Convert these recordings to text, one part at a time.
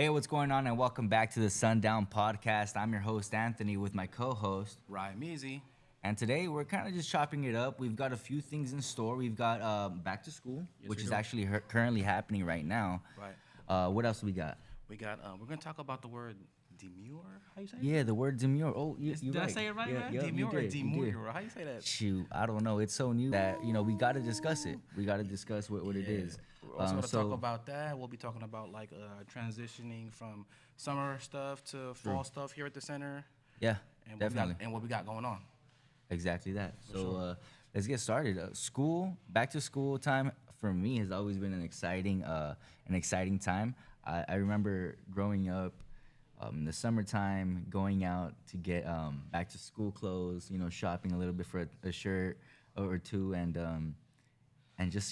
Hey, what's going on? And welcome back to the Sundown Podcast. I'm your host, Anthony, with my co host. Ryan Measy. And today we're kind of just chopping it up. We've got a few things in store. We've got back to school, Yes, which we is do. actually currently happening right now. Right. What else we got? We're gonna talk about the word demure. How you say it? Yeah, the word demure. Oh, Did right. I say it right, yeah, man? Yep, Demure you or did, you did. demure? How you say that? Shoot, I don't know. It's so new that, we got to discuss it. We got to discuss what it is. We're also gonna talk about that. We'll be talking about like transitioning from summer stuff to fall stuff here at the center. Yeah, And definitely. What we got going on. Exactly that. So sure. let's get started. Back to school time for me has always been an exciting time. I remember growing up in the summertime, going out to get back to school clothes. Shopping a little bit for a shirt or two, and just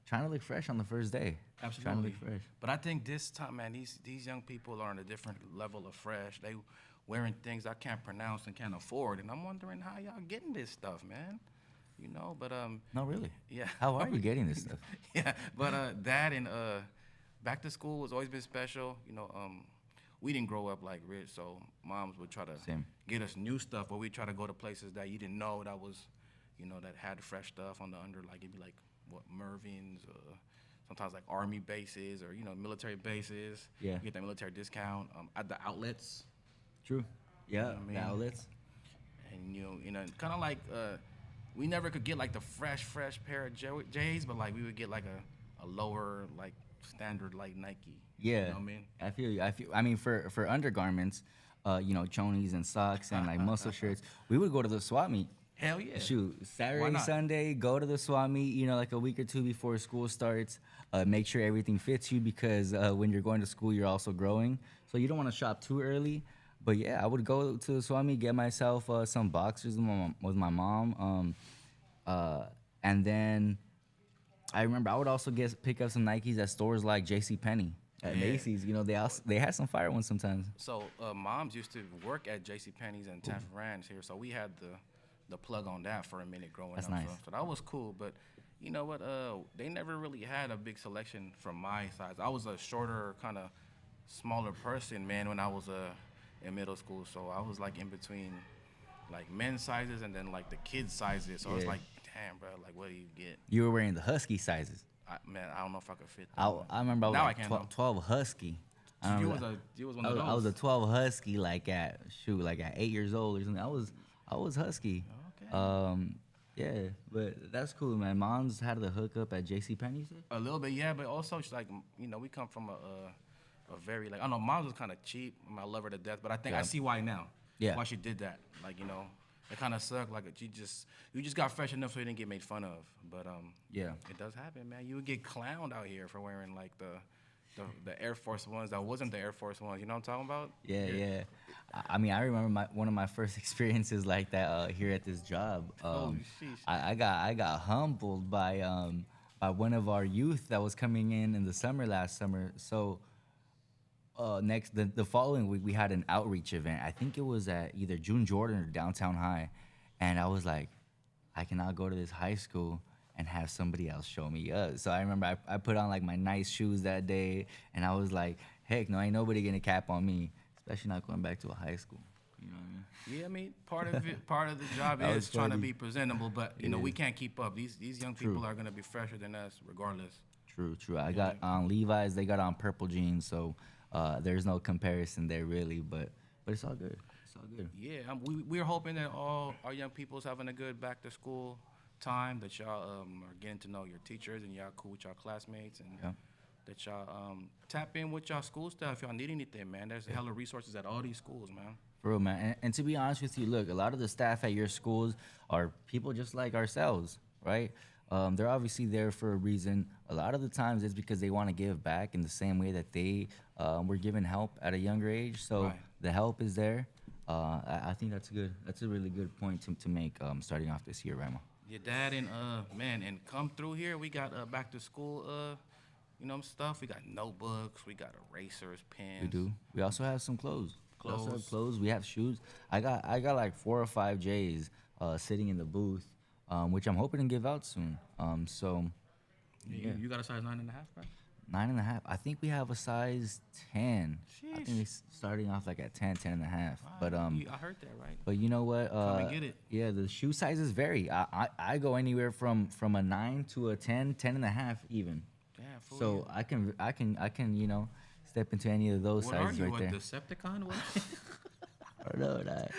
trying to look fresh on the first day. Absolutely. Trying to look fresh. But I think this time, man, these young people are on a different level of fresh. They wearing things I can't pronounce and can't afford, and I'm wondering how y'all getting this stuff, man. But No, really. yeah. How are you getting this stuff? Yeah, but that and back to school has always been special. We didn't grow up like rich, so moms would try to Same. get us new stuff, but we try to go to places that you didn't know that was, that had fresh stuff on the under, like it'd be like what Mervin's, sometimes like army bases or military bases. Yeah. You get that military discount at the outlets, True. Yeah. what I mean? The outlets. and kind of like we never could get like the fresh pair of J's, but like we would get like a lower like standard like Nike. Yeah, You know what I mean? I feel you. I mean, for undergarments, chonies and socks and like muscle shirts, we would go to the swap meet. Hell yeah. Shoot, Why Saturday, not? Sunday, go to the swap meet. Like a week or two before school starts. Make sure everything fits you because when you're going to school, you're also growing. So you don't want to shop too early. But yeah, I would go to the swap meet, get myself some boxers with my mom, and then I remember I would also pick up some Nikes at stores like J.C. Penney. At Yeah. Macy's, they had some fire ones sometimes. So moms used to work at J.C. Penney's and Taft Rand's here, so we had the plug on that for a minute growing That's up. nice. So that was cool, but you know what? They never really had a big selection from my size. I was a shorter, kind of smaller person, man, when I was in middle school. So I was like in between, like men's sizes and then like the kids' sizes. So I was Yeah. like, damn, bro, like what do you get? You were wearing the husky sizes. Man, I don't know if I could fit. I, that. I remember I was Now like I can, 12 husky. I You remember was one I of was, those. I was a 12 husky like at 8 years old or something. I was husky. Okay. Yeah, but that's cool, man. Mom's had the hookup at J.C. Penney. A little bit, yeah, but also she's like, we come from a very like I don't know, mom's was kind of cheap. I love her to death, but I think I Yeah. see why now. Yeah. Why she did that? Like it kind of sucked. Like you just got fresh enough so you didn't get made fun of. But Yeah. it does happen, man. You would get clowned out here for wearing like the Air Force Ones that wasn't the Air Force Ones. You know what I'm talking about? Yeah. I mean, I remember one of my first experiences like that here at this job. Oh, sheesh. I got humbled by one of our youth that was coming in the summer last summer. So the following week we had an outreach event. I think it was at either June Jordan or Downtown High, and I was like, I cannot go to this high school and have somebody else show me up. So I remember I put on like my nice shoes that day, and I was like, heck no, ain't nobody gonna cap on me, especially not going back to a high school. You know what I mean? Yeah, I mean, part of the job That is was trying to funny. be presentable, but It we is. can't keep up. These young True. people are gonna be fresher than us, regardless. True. I got on Levi's. They got on purple jeans, so there's no comparison there really. But it's all good. It's all good. Yeah, we're hoping that all our young people's having a good back to school time. That y'all are getting to know your teachers and y'all cool with y'all classmates, and Yeah. that y'all tap in with y'all school stuff. If y'all need anything, man, there's hella resources at all these schools, man. For real, man. And to be honest with you, look, a lot of the staff at your schools are people just like ourselves, right? They're obviously there for a reason. A lot of the times it's because they want to give back in the same way that they were given help at a younger age. So Right. the help is there. I think that's a really good point to make starting off this year, Rama. Your dad and man, and come through here. We got back to school stuff. We got notebooks. We got erasers, pens. We do. We also have some clothes. We also have Clothes. clothes. We have shoes. I got like 4 or 5 J's sitting in the booth, which I'm hoping to give out soon. So You got a size 9.5, bro? 9.5. I think we have a size 10. I think Sheesh. it's starting off like at 10, 10.5. But I heard that right. but you know what? Come and get it. Yeah, the shoe sizes vary. I go anywhere from a 9 to a 10, 10.5 even. Damn, fool. So I can step into any of those What are sizes you, right a there. Decepticon? What? I know that.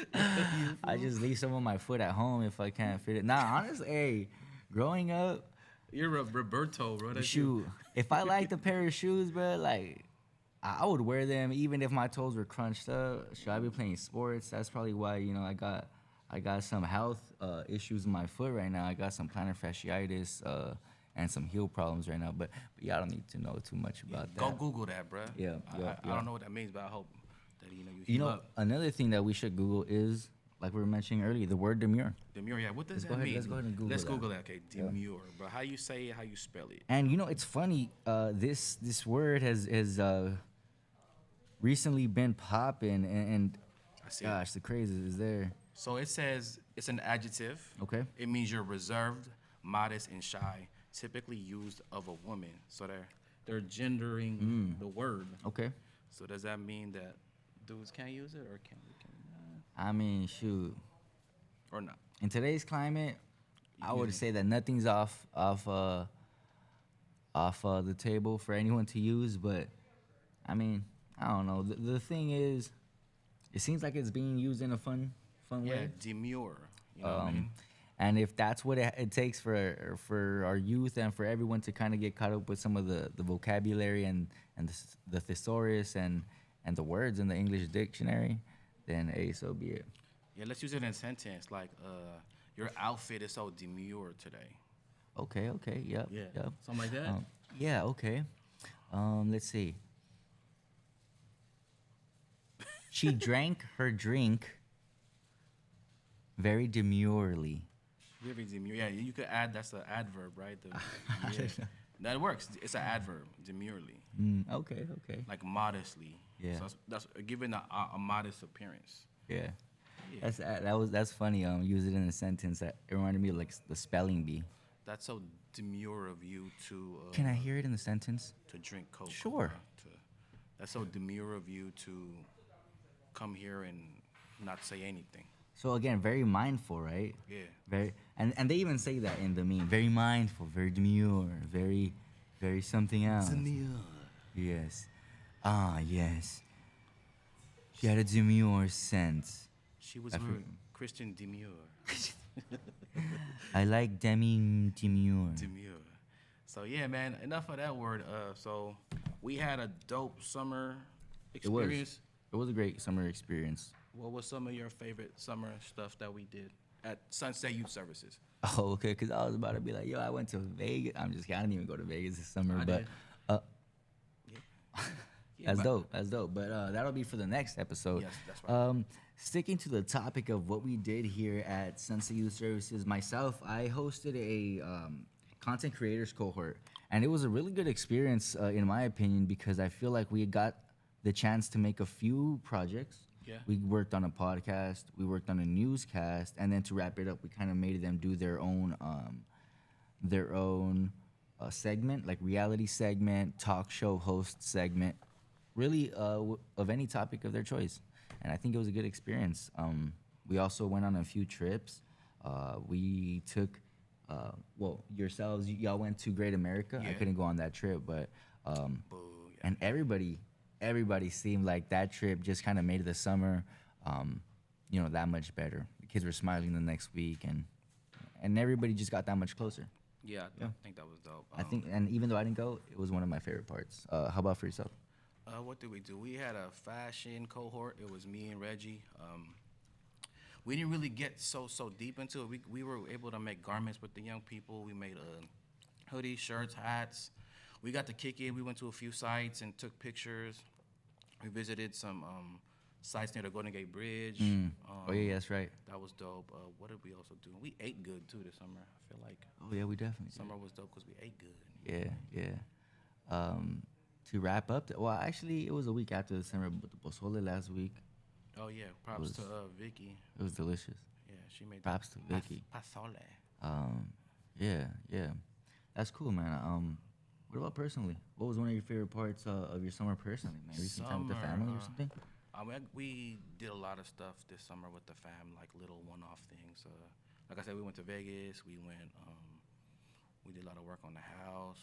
I just leave some of my foot at home if I can't fit it. Nah, honestly, hey, growing up, You're a Roberto, bro. That's you. shoe. If I liked a pair of shoes, bro, like I would wear them even if my toes were crunched up. Should I be playing sports? That's probably why I got some health issues in my foot right now. I got some plantar fasciitis and some heel problems right now. But yeah, I don't need to know too much about Go that. Google that, bro. Yeah, yeah, I yeah. don't know what that means, but I hope that you You heal know, up. another thing that we should Google is, like we were mentioning earlier, the word demure. Demure, yeah. What does Let's that go ahead- mean? let's go ahead and Google Let's that. Google that. Okay, demure, bro. How you say it? How you spell it? And it's funny. This word has recently been popping, and I see. it. gosh, the craze is there. So it says it's an adjective. Okay. It means you're reserved, modest, and shy. Typically used of a woman. So they're gendering the word. Okay. So does that mean that dudes can't use it, or can we? I mean, shoot. Or not? In today's climate, I would use it. say that nothing's off the table for anyone to use. But I mean, I don't know. The thing is, it seems like it's being used in a fun Yeah, way. demure. You know what I mean? And if that's what it takes for our youth and for everyone to kind of get caught up with some of the vocabulary and the thesaurus and the words in the English dictionary, then hey, so be it. Yeah, let's use it in a sentence like, your outfit is so demure today. Okay, yep, yep. Something like that. Yeah, okay. Let's see. She drank her drink very demurely. Very demure. Yeah, you could add. That's an adverb, right? Yeah. That works. It's an adverb, demurely, Okay. like modestly. Yeah. So that's given a modest appearance. Yeah. Yeah. That's funny. Use it in a sentence. That it reminded me of like the spelling bee. That's so demure of you to. Can I hear it in the sentence? To drink Coke? Sure. That's so demure of you to come here and not say anything. So again, very mindful, right? Yeah. Very, and they even say that in the meme. Very mindful, very demure, very something else. Yes. Ah, yes. She had a demure sense. She was I very forget. Christian demure. I like demure. Demure. So yeah, man. Enough of that word. So we had a dope summer It was. experience. It was a great summer experience. What was some of your favorite summer stuff that we did at Sunset Youth Services? Oh, okay. Because I was about to be like, yo, I went to Vegas. I'm just kidding. I didn't even go to Vegas this summer, I but did. Yeah, that's but- dope. That's dope. But that'll be for the next episode. Yes, that's right. Sticking to the topic of what we did here at Sunset Youth Services, myself, I hosted a content creators cohort, and it was a really good experience, in my opinion, because I feel like we got the chance to make a few projects. Yeah. We worked on a podcast, we worked on a newscast, and then to wrap it up, we kind of made them do their own segment, like reality segment, talk show host segment, really of any topic of their choice. And I think it was a good experience. We also went on a few trips. We took, yourselves, y'all went to Great America. I Yeah. couldn't go on that trip, but Boo, yeah. and everybody seemed like that trip just kind of made the summer, that much better. The kids were smiling the next week, and everybody just got that much closer. Yeah, I think that was dope. I think, and even though I didn't go, it was one of my favorite parts. How about for yourself? What did we do? We had a fashion cohort. It was me and Reggie. We didn't really get so deep into it. We were able to make garments with the young people. We made hoodies, shirts, hats. We got to kick it. We went to a few sites and took pictures. We visited some sites near the Golden Gate Bridge. Oh yeah, that's right. That was dope. What did we also do? We ate good too this summer. I feel like Oh yeah, we definitely. did. summer was dope because we ate good. Yeah. To wrap up, actually, it was a week after the summer, but the pozole last week, Oh yeah, props to Vicky. it was delicious. Yeah, she made Props to Vicky. Pasole. Yeah. That's cool, man. What about personally? What was one of your favorite parts of your summer personally? Maybe some time with the Summer, family or something? we did a lot of stuff this summer with the fam, like little one-off things. Like I said, we went to Vegas. We did a lot of work on the house.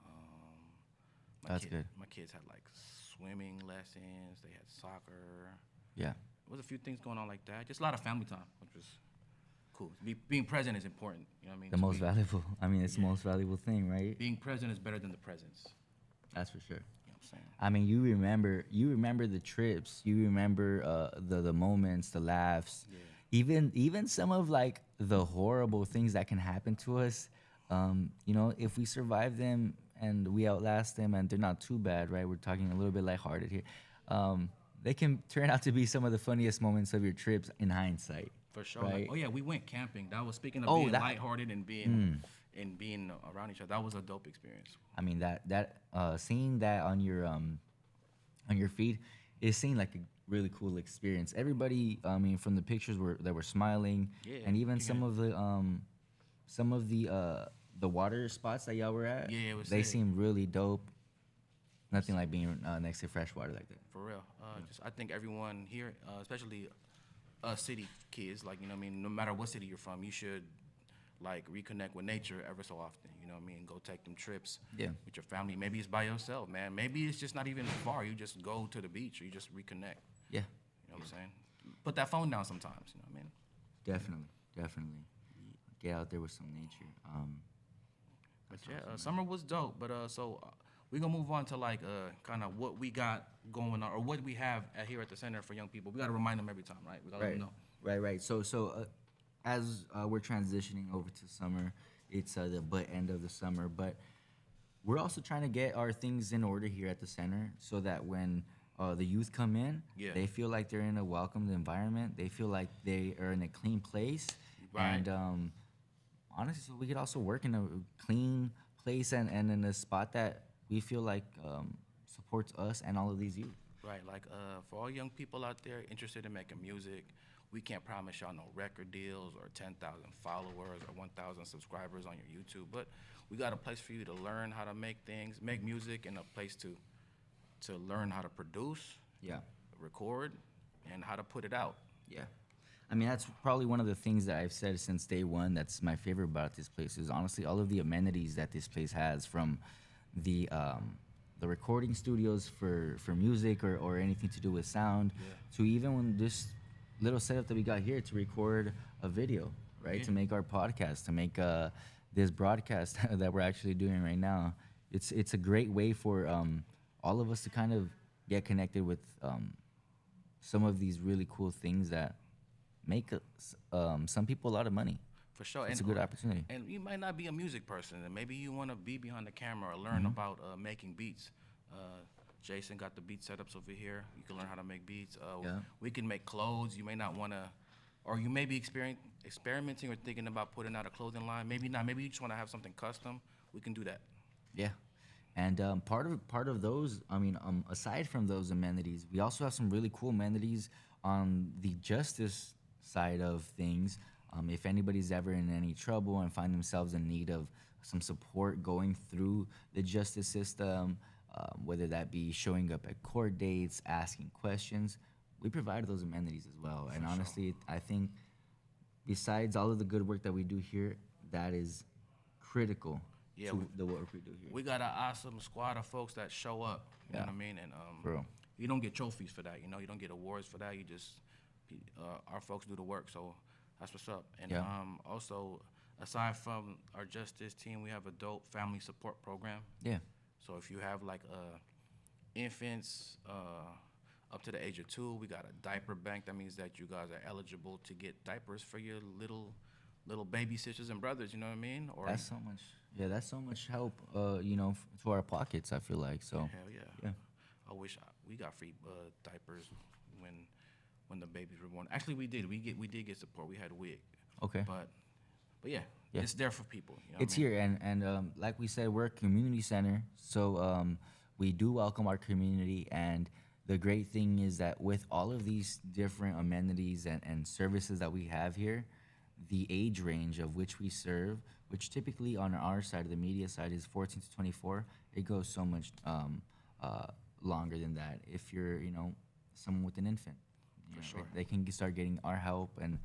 Um, That's good. my kids had like swimming lessons. They had soccer. Yeah, There was a few things going on like that. Just a lot of family time, which was cool. Being present is important. You know what I mean? the To most me, valuable. I mean, it's the yeah. most valuable thing, right? Being present is better than the presence. That's for sure. You know what I'm saying? I mean, you remember the trips, you remember the moments, the laughs, Yeah. even some of like the horrible things that can happen to us. If we survive them and we outlast them, and they're not too bad, right? We're talking a little bit lighthearted here. They can turn out to be some of the funniest moments of your trips in hindsight, For sure. right? Like, oh yeah, we went camping. That was speaking of Oh, being that- lighthearted and being around each other. That was a dope experience. I mean that seeing that on your feed, it seemed like a really cool experience. Everybody, I mean, from the pictures were smiling, Yeah, and even you some of the water spots that y'all were at, Yeah, it was they sick. seemed really dope. Nothing like being next to fresh water like that. For real. I think everyone here, especially us city kids, like, you know what I mean, no matter what city you're from, you should like reconnect with nature ever so often. You know what I mean? Go take them trips Yeah. with your family. Maybe it's by yourself, man. Maybe it's just not even far. You just go to the beach or you just reconnect. Yeah, You know what I'm saying? Put that phone down sometimes. You know what I mean? definitely. Get out there with some nature. But yeah, summer was dope. But we're gonna move on to like kind of what we got going on or what we have here at the center for young people. We gotta remind them every time, right? We gotta let them know. Right. So as we're transitioning over to summer, it's the butt end of the summer, but we're also trying to get our things in order here at the center so that when the youth come in, Yeah. they feel like they're in a welcomed environment. They feel like they are in a clean place. Right. And honestly, so we could also work in a clean place and in a spot that we feel like supports us and all of these youth. Right, like for all young people out there interested in making music, we can't promise y'all no record deals or 10,000 followers or 1,000 subscribers on your YouTube, but we got a place for you to learn how to make things, make music, and a place to learn how to produce, Yeah. record, and how to put it out. Yeah. I mean, that's probably one of the things that I've said since day one that's my favorite about this place is honestly all of the amenities that this place has, from the recording studios for music or anything to do with sound, to even when this little setup that we got here to record a video, right? Yeah. To make our podcast, to make this broadcast that we're actually doing right now. It's a great way for all of us to kind of get connected with some of these really cool things that make some people a lot of money. For sure. It's a good opportunity. And you might not be a music person, and maybe you want to be behind the camera or learn about making beats. Jason got the beat setups over here. You can learn how to make beats. Yeah. We can make clothes. You may not want to, or you may be experimenting or thinking about putting out a clothing line. Maybe not. Maybe you just want to have something custom. We can do that. Yeah, and part of those, I mean, aside from those amenities, we also have some really cool amenities on the justice side of things. If anybody's ever in any trouble and find themselves in need of some support going through the justice system, whether that be showing up at court dates, asking questions, we provide those amenities as well. And honestly, I think besides all of the good work that we do here, that is critical Yeah, to the work we do here. We got an awesome squad of folks that show up. You know Yeah. what I mean? And For real. you don't get trophies for that. You know, you don't get awards for that. You just our folks do the work. So that's what's up. And Yeah. Also, aside from our justice team, we have a dope family support program. Yeah. So if you have like infants up to the age of 2, we got a diaper bank. That means that you guys are eligible to get diapers for your little baby sisters and brothers. You know what I mean? Or That's so much. Yeah, that's so much help. To our pockets. I feel like so. hell yeah. Yeah. I wish we got free diapers when the babies were born. Actually, we did. We did get support. We had WIG. Okay. But yeah, Yeah. it's there for people. You know It's what I mean? here, and like we said, we're a community center, so we do welcome our community. And the great thing is that with all of these different amenities and services that we have here, the age range of which we serve which typically on our side of the media side is 14 to 24. It goes so much uh, longer than that. If you're, someone with an infant, For sure. they can start getting our help and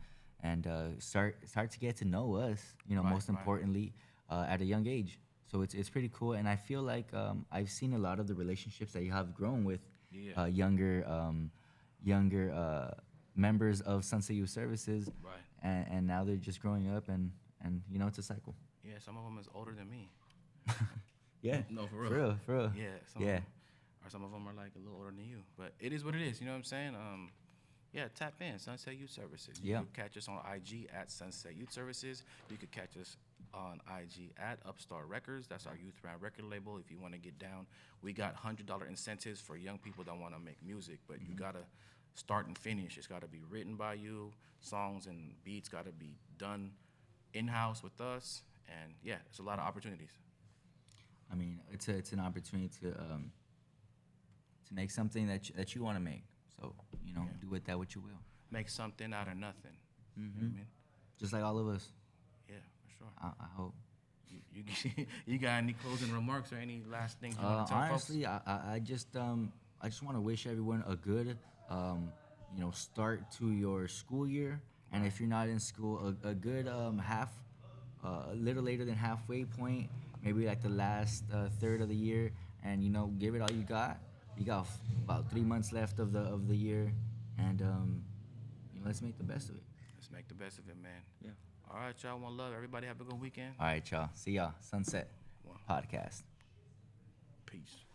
start to get to know us. Right, Most right. importantly, at a young age. So it's pretty cool, and I feel like I've seen a lot of the relationships that you have grown with Yeah. younger members of Sunset Youth Services, Right. and now they're just growing up, and it's a cycle. Yeah, some of them is older than me. Yeah, No, for real. for real. Yeah, Yeah. Some of them are like a little older than you, but it is what it is. You know what I'm saying? Yeah, tap in Sunset Youth Services. You Yeah. can catch us on IG at Sunset Youth Services. You can catch us on IG at Upstart Records. That's our youth rap record label. If you want to get down, we got $100 incentives for young people that want to make music, but you gotta start and finish. It's gotta be written by you. Songs and beats gotta be done in house with us, and yeah, it's a lot of opportunities. I mean, it's an opportunity to make something that you want to make. So do with that what you will. Make something out of nothing. You know what I mean? Just like all of us. Yeah, for sure. I hope. You got any closing remarks or any last things you want to tell Honestly, I just want to wish everyone a good start to your school year, and if you're not in school, a good a little later than halfway point, maybe like the last third of the year, and give it all you got. You got about 3 months left of the year, and let's make the best of it. Let's make the best of it, man. Yeah. All right, y'all. One love. Everybody have a good weekend. All right, y'all. See y'all. Sunset One. Podcast. Peace.